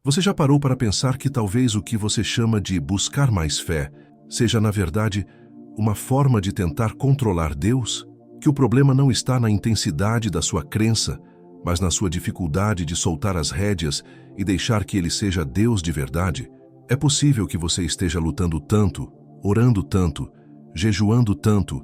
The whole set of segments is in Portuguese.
Você já parou para pensar que talvez o que você chama de buscar mais fé seja, na verdade, uma forma de tentar controlar Deus? Que o problema não está na intensidade da sua crença, mas na sua dificuldade de soltar as rédeas e deixar que Ele seja Deus de verdade? É possível que você esteja lutando tanto, orando tanto, jejuando tanto,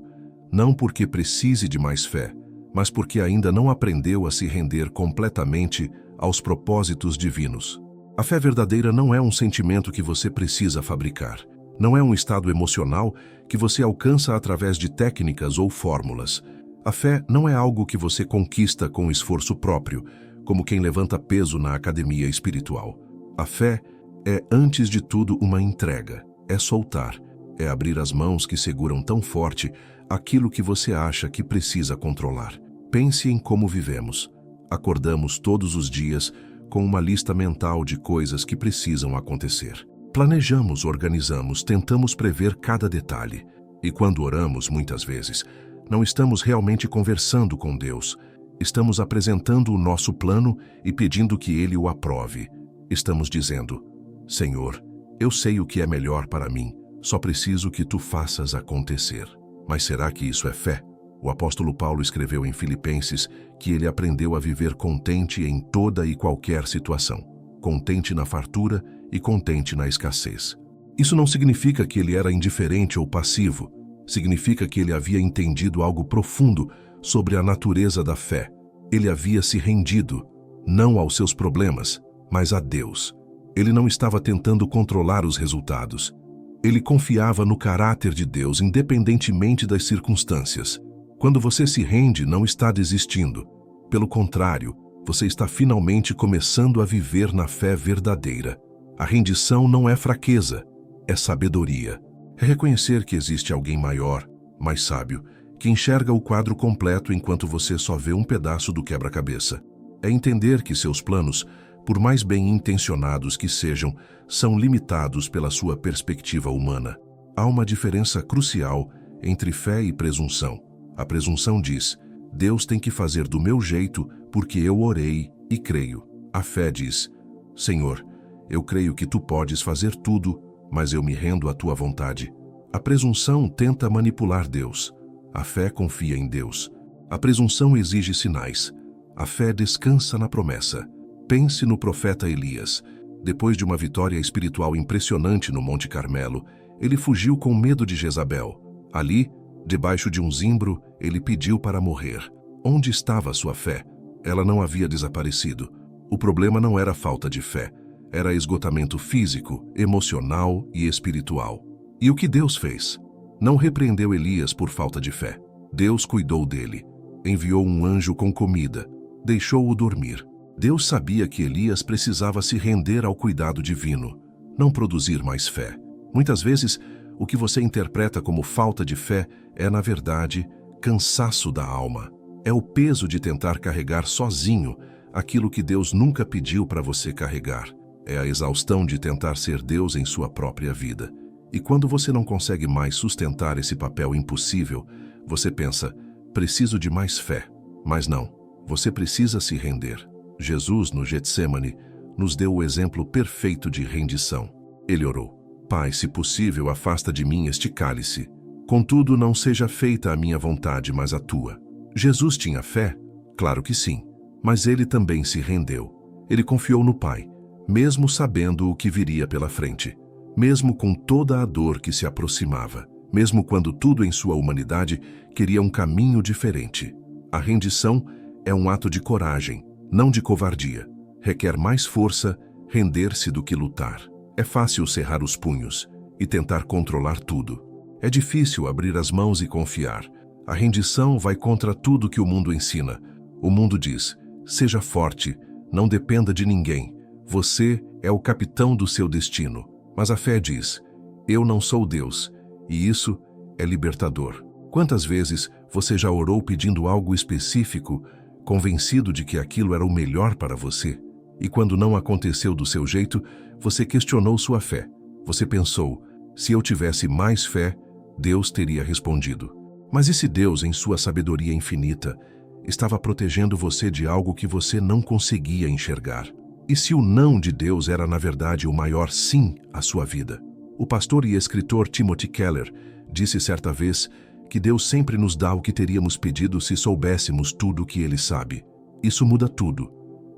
não porque precise de mais fé, mas porque ainda não aprendeu a se render completamente aos propósitos divinos. A fé verdadeira não é um sentimento que você precisa fabricar. Não é um estado emocional que você alcança através de técnicas ou fórmulas. A fé não é algo que você conquista com esforço próprio, como quem levanta peso na academia espiritual. A fé é, antes de tudo, uma entrega. É soltar. É abrir as mãos que seguram tão forte aquilo que você acha que precisa controlar. Pense em como vivemos. Acordamos todos os dias com uma lista mental de coisas que precisam acontecer. Planejamos, organizamos, tentamos prever cada detalhe. E quando oramos, muitas vezes, não estamos realmente conversando com Deus. Estamos apresentando o nosso plano e pedindo que Ele o aprove. Estamos dizendo: Senhor, eu sei o que é melhor para mim, só preciso que Tu faças acontecer. Mas será que isso é fé? O apóstolo Paulo escreveu em Filipenses que ele aprendeu a viver contente em toda e qualquer situação, contente na fartura e contente na escassez. Isso não significa que ele era indiferente ou passivo, significa que ele havia entendido algo profundo sobre a natureza da fé. Ele havia se rendido, não aos seus problemas, mas a Deus. Ele não estava tentando controlar os resultados. Ele confiava no caráter de Deus, independentemente das circunstâncias. Quando você se rende, não está desistindo. Pelo contrário, você está finalmente começando a viver na fé verdadeira. A rendição não é fraqueza, é sabedoria. É reconhecer que existe alguém maior, mais sábio, que enxerga o quadro completo enquanto você só vê um pedaço do quebra-cabeça. É entender que seus planos, por mais bem intencionados que sejam, são limitados pela sua perspectiva humana. Há uma diferença crucial entre fé e presunção. A presunção diz: Deus tem que fazer do meu jeito porque eu orei e creio. A fé diz: Senhor, eu creio que Tu podes fazer tudo, mas eu me rendo à Tua vontade. A presunção tenta manipular Deus. A fé confia em Deus. A presunção exige sinais. A fé descansa na promessa. Pense no profeta Elias. Depois de uma vitória espiritual impressionante no Monte Carmelo, ele fugiu com medo de Jezabel. Ali, debaixo de um zimbro, ele pediu para morrer. Onde estava a sua fé? Ela não havia desaparecido. O problema não era falta de fé. Era esgotamento físico, emocional e espiritual. E o que Deus fez? Não repreendeu Elias por falta de fé. Deus cuidou dele. Enviou um anjo com comida. Deixou-o dormir. Deus sabia que Elias precisava se render ao cuidado divino, não produzir mais fé. Muitas vezes, o que você interpreta como falta de fé é, na verdade, cansaço da alma. É o peso de tentar carregar sozinho aquilo que Deus nunca pediu para você carregar. É a exaustão de tentar ser Deus em sua própria vida. E quando você não consegue mais sustentar esse papel impossível, você pensa: preciso de mais fé. Mas não, você precisa se render. Jesus, no Getsêmani, nos deu o exemplo perfeito de rendição. Ele orou: Pai, se possível, afasta de mim este cálice. Contudo, não seja feita a minha vontade, mas a tua. Jesus tinha fé? Claro que sim. Mas ele também se rendeu. Ele confiou no Pai, mesmo sabendo o que viria pela frente. Mesmo com toda a dor que se aproximava. Mesmo quando tudo em sua humanidade queria um caminho diferente. A rendição é um ato de coragem, não de covardia. Requer mais força render-se do que lutar. É fácil cerrar os punhos e tentar controlar tudo. É difícil abrir as mãos e confiar. A rendição vai contra tudo que o mundo ensina. O mundo diz: seja forte, não dependa de ninguém. Você é o capitão do seu destino. Mas a fé diz: eu não sou Deus, e isso é libertador. Quantas vezes você já orou pedindo algo específico, convencido de que aquilo era o melhor para você? E quando não aconteceu do seu jeito, você questionou sua fé. Você pensou: se eu tivesse mais fé, Deus teria respondido. Mas e se Deus, em sua sabedoria infinita, estava protegendo você de algo que você não conseguia enxergar? E se o não de Deus era, na verdade, o maior sim à sua vida? O pastor e escritor Timothy Keller disse certa vez que Deus sempre nos dá o que teríamos pedido se soubéssemos tudo o que Ele sabe. Isso muda tudo.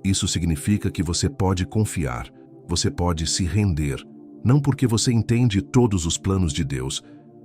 Isso significa que você pode confiar, você pode se render, não porque você entende todos os planos de Deus,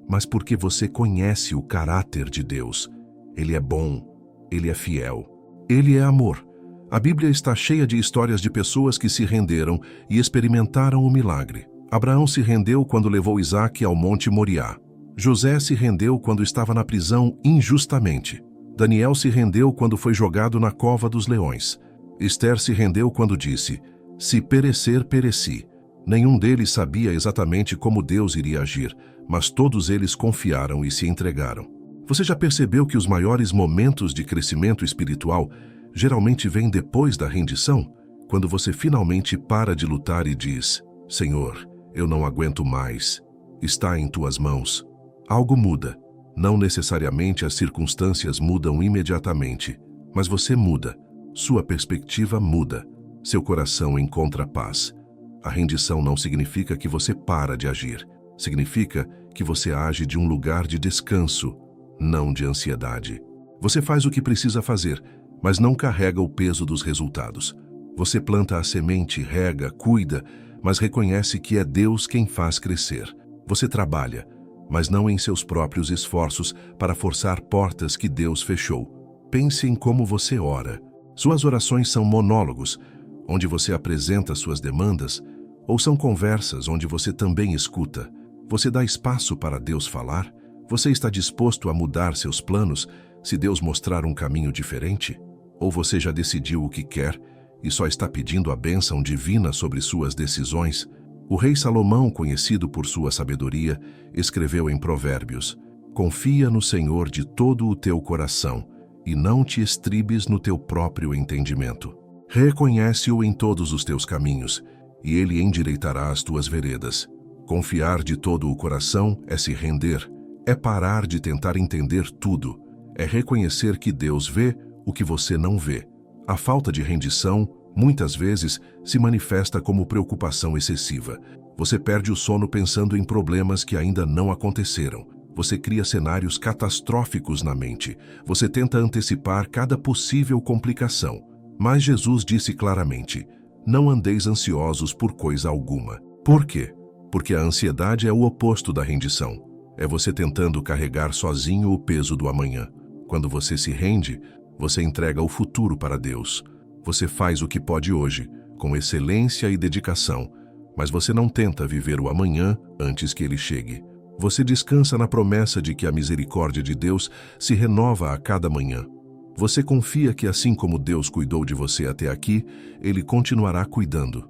mas porque você conhece o caráter de Deus. Ele é bom, Ele é fiel, Ele é amor. A Bíblia está cheia de histórias de pessoas que se renderam e experimentaram o milagre. Abraão se rendeu quando levou Isaque ao Monte Moriá. José se rendeu quando estava na prisão injustamente. Daniel se rendeu quando foi jogado na cova dos leões. Esther se rendeu quando disse: "Se perecer, pereci." Nenhum deles sabia exatamente como Deus iria agir, mas todos eles confiaram e se entregaram. Você já percebeu que os maiores momentos de crescimento espiritual geralmente vêm depois da rendição? Quando você finalmente para de lutar e diz: "Senhor, eu não aguento mais. Está em tuas mãos." Algo muda. Não necessariamente as circunstâncias mudam imediatamente, mas você muda. Sua perspectiva muda. Seu coração encontra paz. A rendição não significa que você para de agir. Significa que você age de um lugar de descanso, não de ansiedade. Você faz o que precisa fazer, mas não carrega o peso dos resultados. Você planta a semente, rega, cuida, mas reconhece que é Deus quem faz crescer. Você trabalha, mas não em seus próprios esforços para forçar portas que Deus fechou. Pense em como você ora. Suas orações são monólogos, onde você apresenta suas demandas, ou são conversas onde você também escuta? Você dá espaço para Deus falar? Você está disposto a mudar seus planos se Deus mostrar um caminho diferente? Ou você já decidiu o que quer e só está pedindo a bênção divina sobre suas decisões? O rei Salomão, conhecido por sua sabedoria, escreveu em Provérbios: "Confia no Senhor de todo o teu coração e não te estribes no teu próprio entendimento. Reconhece-o em todos os teus caminhos, e ele endireitará as tuas veredas." Confiar de todo o coração é se render, é parar de tentar entender tudo, é reconhecer que Deus vê o que você não vê. A falta de rendição, muitas vezes, se manifesta como preocupação excessiva. Você perde o sono pensando em problemas que ainda não aconteceram. Você cria cenários catastróficos na mente. Você tenta antecipar cada possível complicação. Mas Jesus disse claramente: "Não andeis ansiosos por coisa alguma." Por quê? Porque a ansiedade é o oposto da rendição. É você tentando carregar sozinho o peso do amanhã. Quando você se rende, você entrega o futuro para Deus. Você faz o que pode hoje, com excelência e dedicação, mas você não tenta viver o amanhã antes que ele chegue. Você descansa na promessa de que a misericórdia de Deus se renova a cada manhã. Você confia que assim como Deus cuidou de você até aqui, Ele continuará cuidando.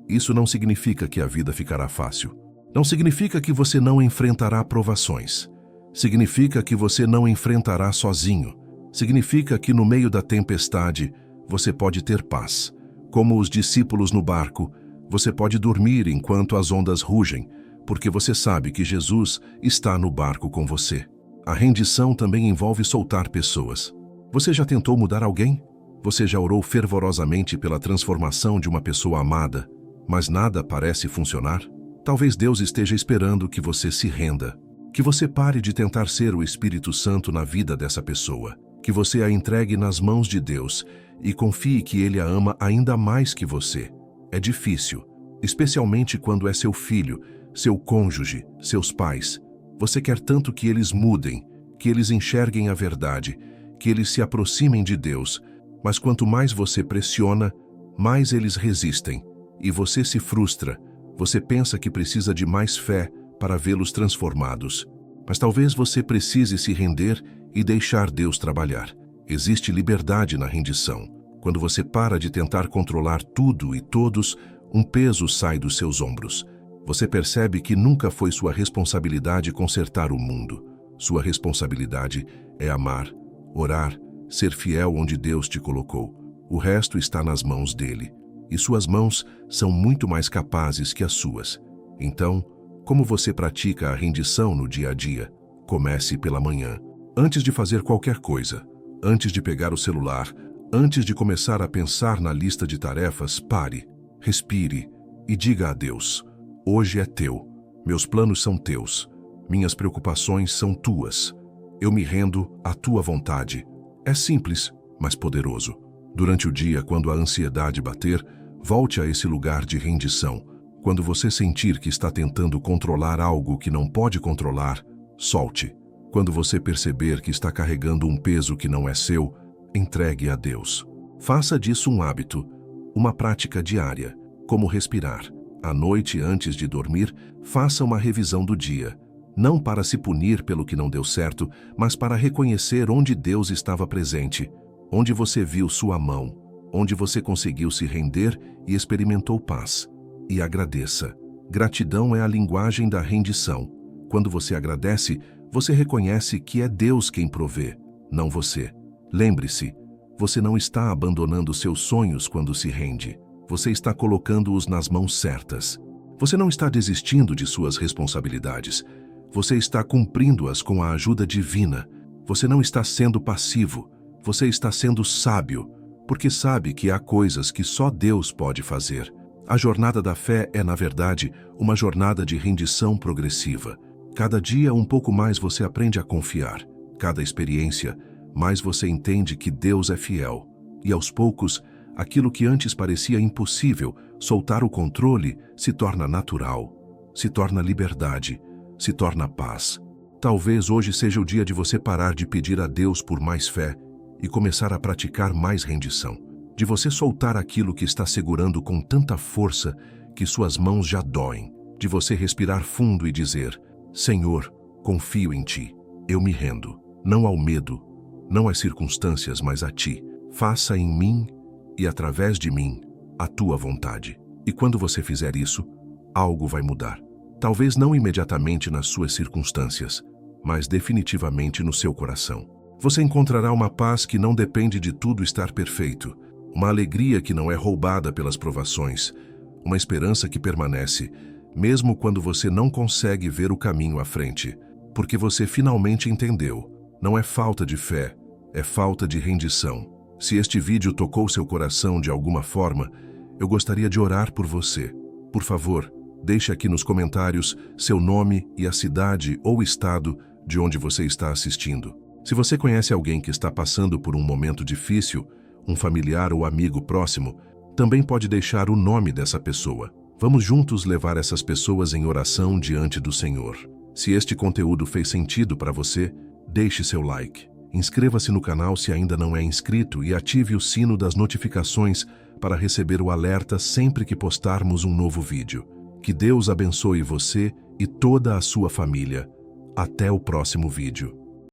Isso não significa que a vida ficará fácil. Não significa que você não enfrentará provações. Significa que você não enfrentará sozinho. Significa que no meio da tempestade, você pode ter paz. Como os discípulos no barco, você pode dormir enquanto as ondas rugem, porque você sabe que Jesus está no barco com você. A rendição também envolve soltar pessoas. Você já tentou mudar alguém? Você já orou fervorosamente pela transformação de uma pessoa amada, mas nada parece funcionar? Talvez Deus esteja esperando que você se renda, que você pare de tentar ser o Espírito Santo na vida dessa pessoa, que você a entregue nas mãos de Deus e confie que Ele a ama ainda mais que você. É difícil, especialmente quando é seu filho, seu cônjuge, seus pais. Você quer tanto que eles mudem, que eles enxerguem a verdade, que eles se aproximem de Deus, mas quanto mais você pressiona, mais eles resistem, e você se frustra. Você pensa que precisa de mais fé para vê-los transformados. Mas talvez você precise se render e deixar Deus trabalhar. Existe liberdade na rendição. Quando você para de tentar controlar tudo e todos, um peso sai dos seus ombros. Você percebe que nunca foi sua responsabilidade consertar o mundo. Sua responsabilidade é amar, orar, ser fiel onde Deus te colocou. O resto está nas mãos dele. E suas mãos são muito mais capazes que as suas. Então, como você pratica a rendição no dia a dia? Comece pela manhã. Antes de fazer qualquer coisa, antes de pegar o celular, antes de começar a pensar na lista de tarefas, pare. Respire e diga a Deus: hoje é teu, meus planos são teus, minhas preocupações são tuas. Eu me rendo à tua vontade. É simples, mas poderoso. Durante o dia, quando a ansiedade bater, volte a esse lugar de rendição. Quando você sentir que está tentando controlar algo que não pode controlar, solte. Quando você perceber que está carregando um peso que não é seu, entregue a Deus. Faça disso um hábito, uma prática diária, como respirar. À noite, antes de dormir, faça uma revisão do dia. Não para se punir pelo que não deu certo, mas para reconhecer onde Deus estava presente, onde você viu sua mão, onde você conseguiu se render e experimentou paz. E agradeça. Gratidão é a linguagem da rendição. Quando você agradece, você reconhece que é Deus quem provê, não você. Lembre-se, você não está abandonando seus sonhos quando se rende. Você está colocando-os nas mãos certas. Você não está desistindo de suas responsabilidades. Você está cumprindo-as com a ajuda divina. Você não está sendo passivo. Você está sendo sábio, porque sabe que há coisas que só Deus pode fazer. A jornada da fé é, na verdade, uma jornada de rendição progressiva. Cada dia um pouco mais você aprende a confiar. Cada experiência, mais você entende que Deus é fiel. E aos poucos, aquilo que antes parecia impossível, soltar o controle, se torna natural, se torna liberdade, se torna paz. Talvez hoje seja o dia de você parar de pedir a Deus por mais fé e começar a praticar mais rendição. De você soltar aquilo que está segurando com tanta força que suas mãos já doem. De você respirar fundo e dizer: Senhor, confio em Ti. Eu me rendo, não ao medo, não às circunstâncias, mas a Ti. Faça em mim e através de mim a Tua vontade. E quando você fizer isso, algo vai mudar. Talvez não imediatamente nas suas circunstâncias, mas definitivamente no seu coração. Você encontrará uma paz que não depende de tudo estar perfeito, uma alegria que não é roubada pelas provações, uma esperança que permanece, mesmo quando você não consegue ver o caminho à frente, porque você finalmente entendeu. Não é falta de fé, é falta de rendição. Se este vídeo tocou seu coração de alguma forma, eu gostaria de orar por você. Por favor, deixe aqui nos comentários seu nome e a cidade ou estado de onde você está assistindo. Se você conhece alguém que está passando por um momento difícil, um familiar ou amigo próximo, também pode deixar o nome dessa pessoa. Vamos juntos levar essas pessoas em oração diante do Senhor. Se este conteúdo fez sentido para você, deixe seu like. Inscreva-se no canal se ainda não é inscrito e ative o sino das notificações para receber o alerta sempre que postarmos um novo vídeo. Que Deus abençoe você e toda a sua família. Até o próximo vídeo.